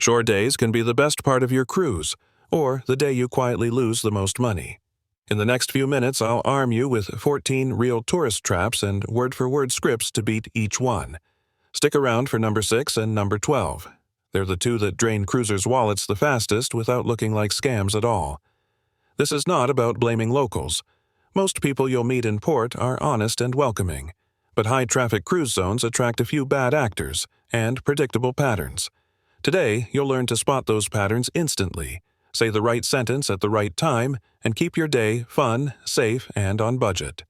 Shore days can be the best part of your cruise, or the day you quietly lose the most money. In the next few minutes, I'll arm you with 14 real tourist traps and word-for-word scripts to beat each one. Stick around for number 6 and number 12. They're the two that drain cruisers' wallets the fastest without looking like scams at all. This is not about blaming locals. Most people you'll meet in port are honest and welcoming, but high-traffic cruise zones attract a few bad actors and predictable patterns. Today, you'll learn to spot those patterns instantly, say the right sentence at the right time, and keep your day fun, safe, and on budget.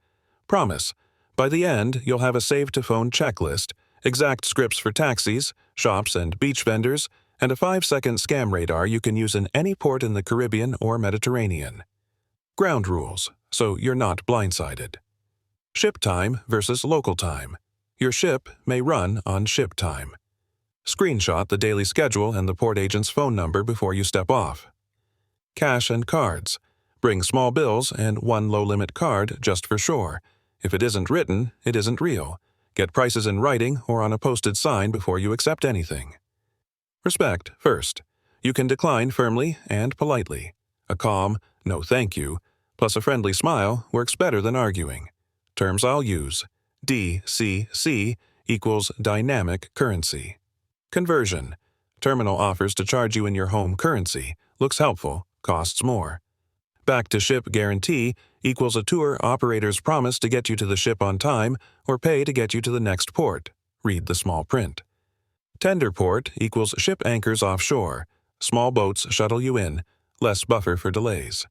Promise, by the end, you'll have a save-to-phone checklist, exact scripts for taxis, shops, and beach vendors, and a 5-second scam radar you can use in any port in the Caribbean or Mediterranean. Ground rules, so you're not blindsided. Ship time versus local time. Your ship may run on ship time. Screenshot the daily schedule and the port agent's phone number before you step off. Cash and cards. Bring small bills and one low-limit card just for shore. If it isn't written, it isn't real. Get prices in writing or on a posted sign before you accept anything. Respect first. You can decline firmly and politely. A calm, no thank you, plus a friendly smile works better than arguing. Terms I'll use. DCC equals dynamic currency. Conversion. Terminal offers to charge you in your home currency. Looks helpful, costs more. Back-to-ship guarantee equals a tour operator's promise to get you to the ship on time or pay to get you to the next port. Read the small print. Tender port equals ship anchors offshore. Small boats shuttle you in, less buffer for delays.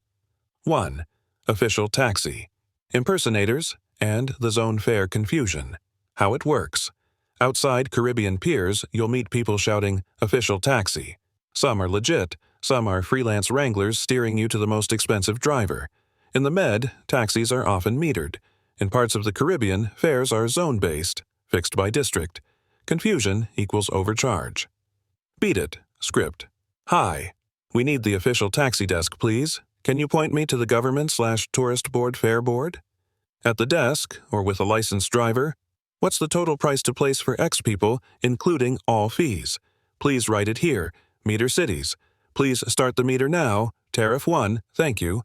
1. Official taxi. Impersonators and the zone fare confusion. How it works. Outside Caribbean piers, you'll meet people shouting, "Official taxi." Some are legit, some are freelance wranglers steering you to the most expensive driver. In the Med, taxis are often metered. In parts of the Caribbean, fares are zone-based, fixed by district. Confusion equals overcharge. Beat it. Script. Hi. We need the official taxi desk, please. Can you point me to the government/tourist board fare board? At the desk, or with a licensed driver, what's the total price to place for X people, including all fees? Please write it here. Meter cities. Please start the meter now. Tariff 1, thank you.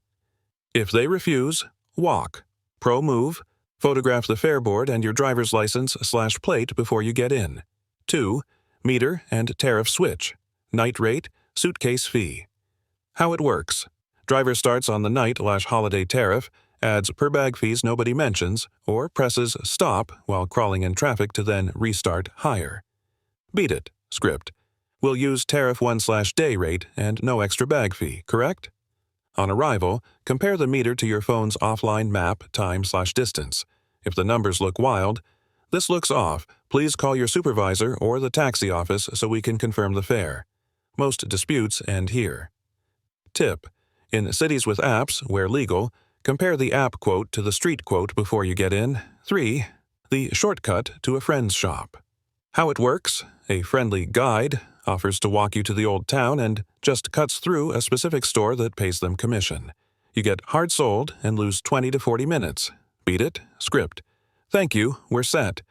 If they refuse, walk. Pro move. Photograph the fare board and your driver's license/plate before you get in. 2. Meter and tariff switch. Night rate, suitcase fee. How it works. Driver starts on the night/holiday tariff, adds per bag fees nobody mentions, or presses stop while crawling in traffic to then restart higher. Beat it. Script. We'll use tariff 1/day rate and no extra bag fee, correct? On arrival, compare the meter to your phone's offline map time/distance. If the numbers look wild, "This looks off. Please call your supervisor or the taxi office so we can confirm the fare." Most disputes end here. Tip. In cities with apps, where legal, compare the app quote to the street quote before you get in. 3. The shortcut to a friend's shop. How it works. A friendly guide offers to walk you to the old town and just cuts through a specific store that pays them commission. You get hard sold and lose 20 to 40 minutes. Beat it. Script. Thank you, we're set.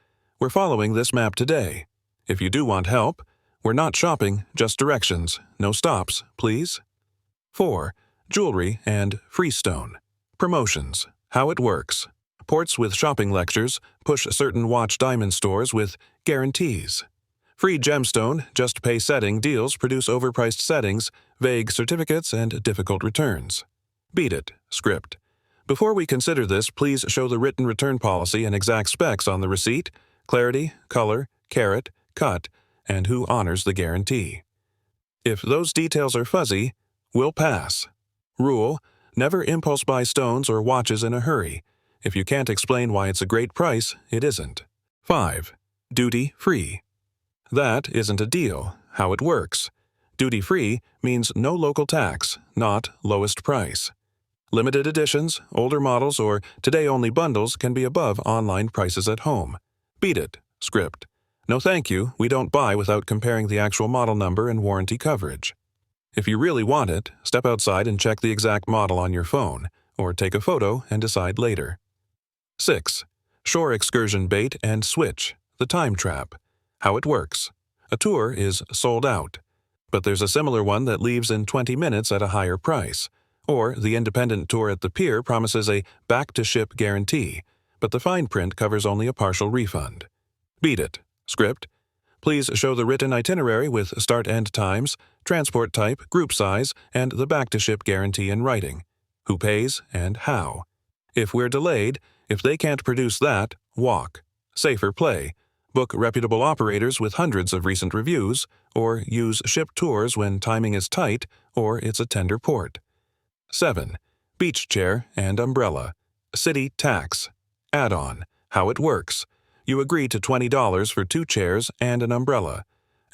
We're following this map today. If you do want help, we're not shopping, just directions. No stops, please. 4. Jewelry and Freestone. Promotions. How it works. Ports with shopping lectures push certain watch diamond stores with guarantees. Free gemstone, just pay setting deals produce overpriced settings, vague certificates, and difficult returns. Beat it. Script. Before we consider this, please show the written return policy and exact specs on the receipt, clarity, color, carat, cut, and who honors the guarantee. If those details are fuzzy, we'll pass. Rule: never impulse buy stones or watches in a hurry. If you can't explain why it's a great price, it isn't. 5. Duty-free. That isn't a deal. How it works. Duty-free means no local tax, not lowest price. Limited editions, older models, or today-only bundles can be above online prices at home. Beat it. Script. No thank you, we don't buy without comparing the actual model number and warranty coverage. If you really want it, step outside and check the exact model on your phone, or take a photo and decide later. 6. Shore excursion bait and switch, the time trap. How it works. A tour is sold out. But there's a similar one that leaves in 20 minutes at a higher price. Or the independent tour at the pier promises a back-to-ship guarantee, but the fine print covers only a partial refund. Beat it. Script. Please show the written itinerary with start-end times, transport type, group size, and the back-to-ship guarantee in writing. Who pays and how. If we're delayed, if they can't produce that, walk. Safer play. Book reputable operators with hundreds of recent reviews, or use ship tours when timing is tight or it's a tender port. 7. Beach chair and umbrella. City tax. Add-on. How it works. You agree to $20 for 2 chairs and an umbrella.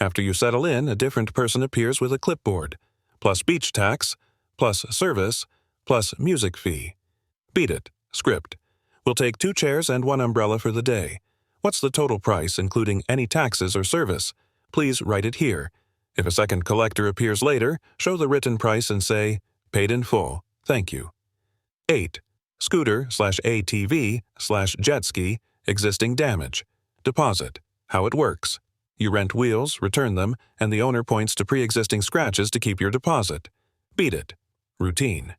After you settle in, a different person appears with a clipboard, plus beach tax, plus service, plus music fee. Beat it. Script. We'll take 2 chairs and 1 umbrella for the day. What's the total price, including any taxes or service? Please write it here. If a second collector appears later, show the written price and say, paid in full. Thank you. 8. Scooter/ATV/jet ski, existing damage. Deposit. How it works. You rent wheels, return them, and the owner points to pre-existing scratches to keep your deposit. Beat it. Routine.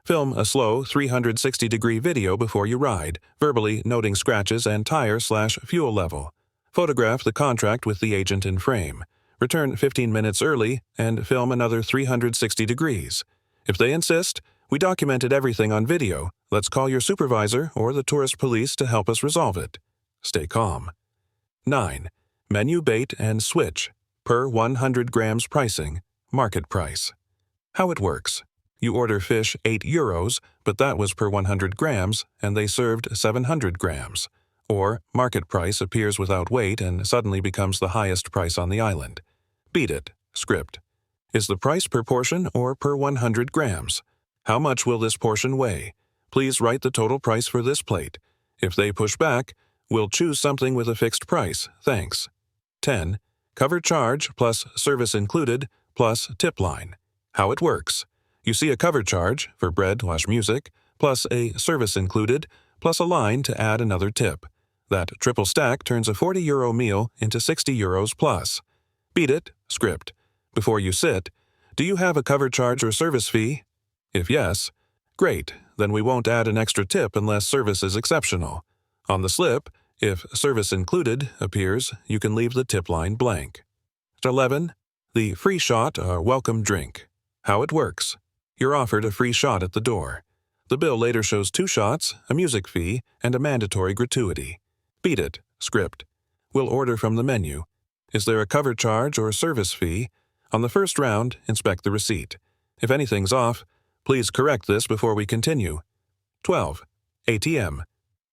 Film a slow 360-degree video before you ride, verbally noting scratches and tire/fuel level. Photograph the contract with the agent in frame. Return 15 minutes early and film another 360 degrees. If they insist, we documented everything on video. Let's call your supervisor or the tourist police to help us resolve it. Stay calm. 9. Menu bait and switch. Per 100 grams pricing. Market price. How it works. You order fish €8, but that was per 100 grams, and they served 700 grams. Or market price appears without weight and suddenly becomes the highest price on the island. Beat it. Script. Is the price per portion or per 100 grams? How much will this portion weigh? Please write the total price for this plate. If they push back, we'll choose something with a fixed price. Thanks. 10. Cover charge plus service included plus tip line. How it works. You see a cover charge for bread/music plus a service included plus a line to add another tip. That triple stack turns a €40 meal into €60 plus. Beat it. Script. Before you sit, do you have a cover charge or service fee? If yes, great, then we won't add an extra tip unless service is exceptional. On the slip, if service included appears, you can leave the tip line blank. 11. The free shot or welcome drink. How it works. You're offered a free shot at the door. The bill later shows 2 shots, a music fee, and a mandatory gratuity. Beat it. Script. We'll order from the menu. Is there a cover charge or service fee? On the first round, inspect the receipt. If anything's off, please correct this before we continue. 12. ATM.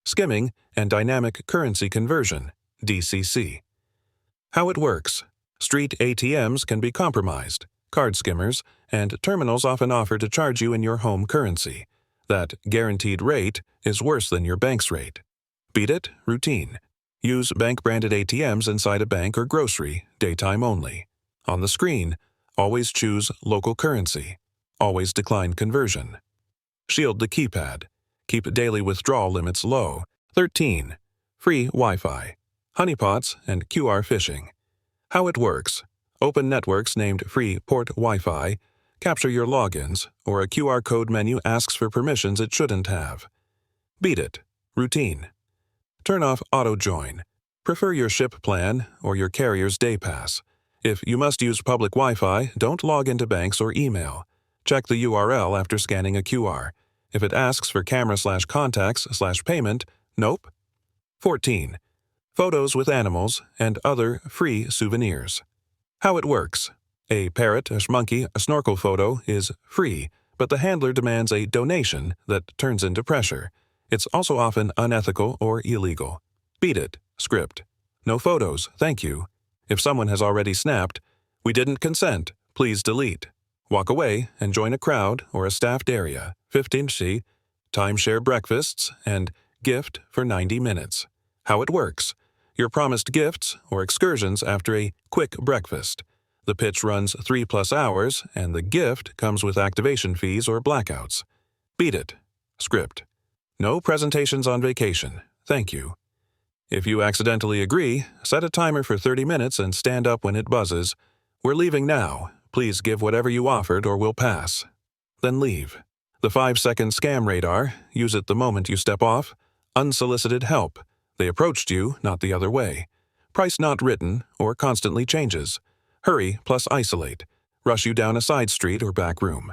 Skimming and Dynamic Currency Conversion, DCC. How it works. Street ATMs can be compromised. Card skimmers and terminals often offer to charge you in your home currency. That guaranteed rate is worse than your bank's rate. Beat it. Routine. Use bank-branded ATMs inside a bank or grocery, daytime only. On the screen, always choose local currency. Always decline conversion. Shield the keypad. Keep daily withdrawal limits low. 13. Free Wi-Fi. Honeypots and QR phishing. How it works. Open networks named Free Port Wi-Fi, capture your logins, or a QR code menu asks for permissions it shouldn't have. Beat it. Routine. Turn off auto-join. Prefer your ship plan or your carrier's day pass. If you must use public Wi-Fi, don't log into banks or email. Check the URL after scanning a QR. If it asks for camera/contacts/payment, nope. 14. Photos with animals and other free souvenirs. How it works. A parrot, a monkey, a snorkel photo is free, but the handler demands a donation that turns into pressure. It's also often unethical or illegal. Beat it. Script. No photos, thank you. If someone has already snapped, we didn't consent, please delete. Walk away and join a crowd or a staffed area. 15C. Timeshare breakfasts and gift for 90 minutes. How it works. You're promised gifts or excursions after a quick breakfast. The pitch runs 3+ hours, and the gift comes with activation fees or blackouts. Beat it. Script. No presentations on vacation. Thank you. If you accidentally agree, set a timer for 30 minutes and stand up when it buzzes. We're leaving now. Please give whatever you offered or we'll pass. Then leave. The 5-second scam radar, use it the moment you step off. Unsolicited help. They approached you, not the other way. Price not written or constantly changes. Hurry plus isolate. Rush you down a side street or back room.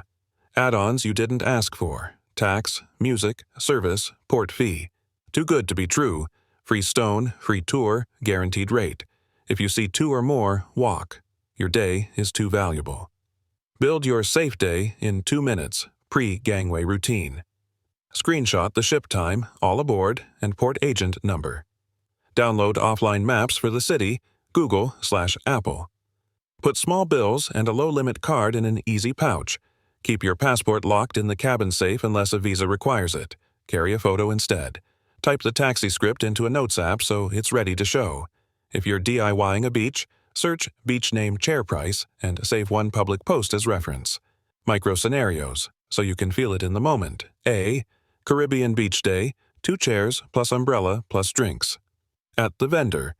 Add-ons you didn't ask for. Tax, music, service, port fee. Too good to be true. Free stone, free tour, guaranteed rate. If you see 2 or more, walk. Your day is too valuable. Build your safe day in 2 minutes, pre-gangway routine. Screenshot the ship time, all aboard, and port agent number. Download offline maps for the city, Google/Apple. Put small bills and a low-limit card in an easy pouch. Keep your passport locked in the cabin safe unless a visa requires it. Carry a photo instead. Type the taxi script into a notes app so it's ready to show. If you're DIYing a beach, search beach name chair price and save one public post as reference. Micro scenarios, so you can feel it in the moment. A. Caribbean beach day, 2 chairs plus umbrella plus drinks. At the vendor.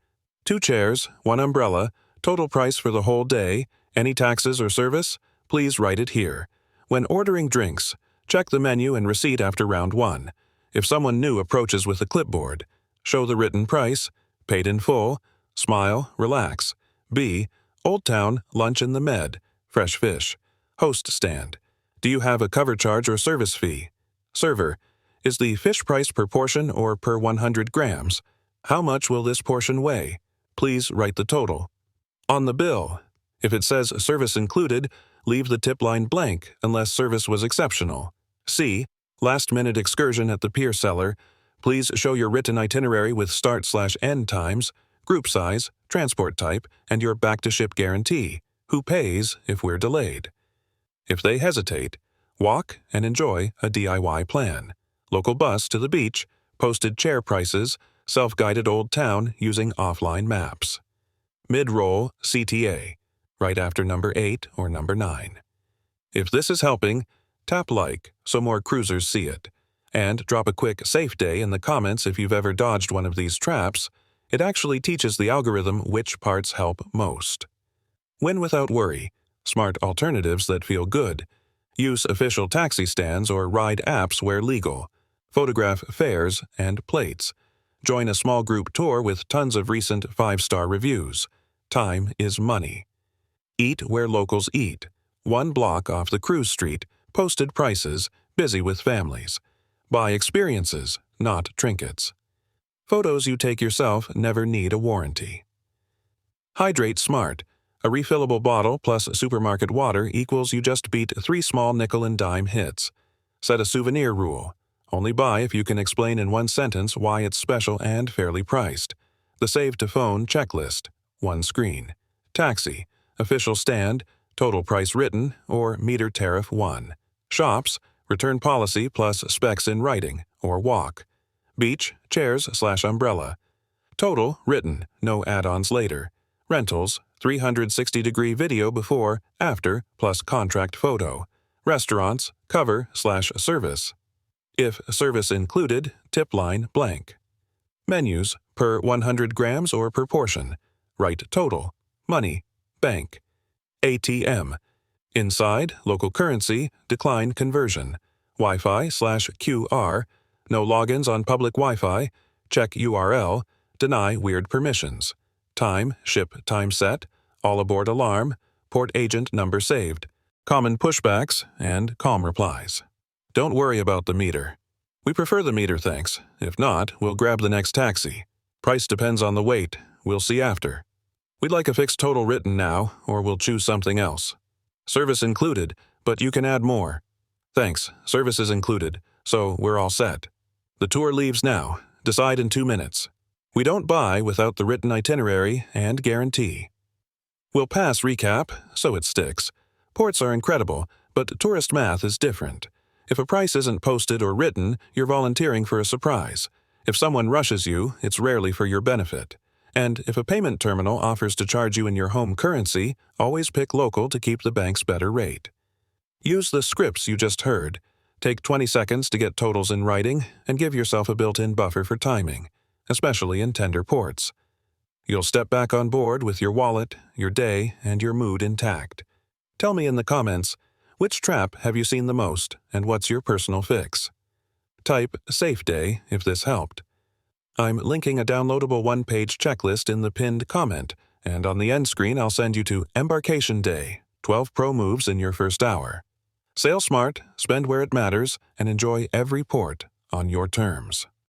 2 chairs, 1 umbrella, total price for the whole day, any taxes or service? Please write it here. When ordering drinks, check the menu and receipt after round 1. If someone new approaches with a clipboard, show the written price, paid in full, smile, relax. B. Old Town, lunch in the Med, fresh fish. Host stand. Do you have a cover charge or service fee? Server. Is the fish price per portion or per 100 grams? How much will this portion weigh? Please write the total. On the bill. If it says service included, leave the tip line blank unless service was exceptional. C. Last-minute excursion at the pier cellar. Please show your written itinerary with start/end times, group size, transport type, and your back-to-ship guarantee. Who pays if we're delayed? If they hesitate, walk and enjoy a DIY plan. Local bus to the beach, posted chair prices, self-guided Old Town using offline maps. Mid-roll CTA, right after number 8 or number 9. If this is helping, tap like so more cruisers see it. And drop a quick safe day in the comments if you've ever dodged one of these traps. It actually teaches the algorithm which parts help most. Win without worry. Smart alternatives that feel good. Use official taxi stands or ride apps where legal. Photograph fares and plates. Join a small group tour with tons of recent 5-star reviews. Time is money. Eat where locals eat. 1 block off the cruise street. Posted prices. Busy with families. Buy experiences, not trinkets. Photos you take yourself never need a warranty. Hydrate smart. A refillable bottle plus supermarket water equals you just beat 3 small nickel and dime hits. Set a souvenir rule. Only buy if you can explain in 1 sentence why it's special and fairly priced. The Save to Phone checklist. 1 screen. Taxi. Official stand. Total price written or meter tariff 1. Shops. Return policy plus specs in writing or walk. Beach. Chairs/umbrella. Total written. No add-ons later. Rentals. 360-degree video before, after, plus contract photo. Restaurants. Cover/service. If service included, tip line blank. Menus, per 100 grams or per portion. Write total. Money. Bank. ATM. Inside, local currency, decline conversion. Wi-Fi/QR. No logins on public Wi-Fi. Check URL. Deny weird permissions. Time, ship time set. All aboard alarm. Port agent number saved. Common pushbacks and calm replies. Don't worry about the meter. We prefer the meter, thanks. If not, we'll grab the next taxi. Price depends on the weight. We'll see after. We'd like a fixed total written now, or we'll choose something else. Service included, but you can add more. Thanks, service is included, so we're all set. The tour leaves now. Decide in 2 minutes. We don't buy without the written itinerary and guarantee. We'll pass recap, so it sticks. Ports are incredible, but tourist math is different. If a price isn't posted or written, you're volunteering for a surprise. If someone rushes you, it's rarely for your benefit. And if a payment terminal offers to charge you in your home currency, always pick local to keep the bank's better rate. Use the scripts you just heard. Take 20 seconds to get totals in writing and give yourself a built-in buffer for timing, especially in tender ports. You'll step back on board with your wallet, your day, and your mood intact. Tell me in the comments, which trap have you seen the most and what's your personal fix? Type Safe Day if this helped. I'm linking a downloadable one-page checklist in the pinned comment, and on the end screen I'll send you to Embarkation Day, 12 pro moves in your first hour. Sail smart, spend where it matters, and enjoy every port on your terms.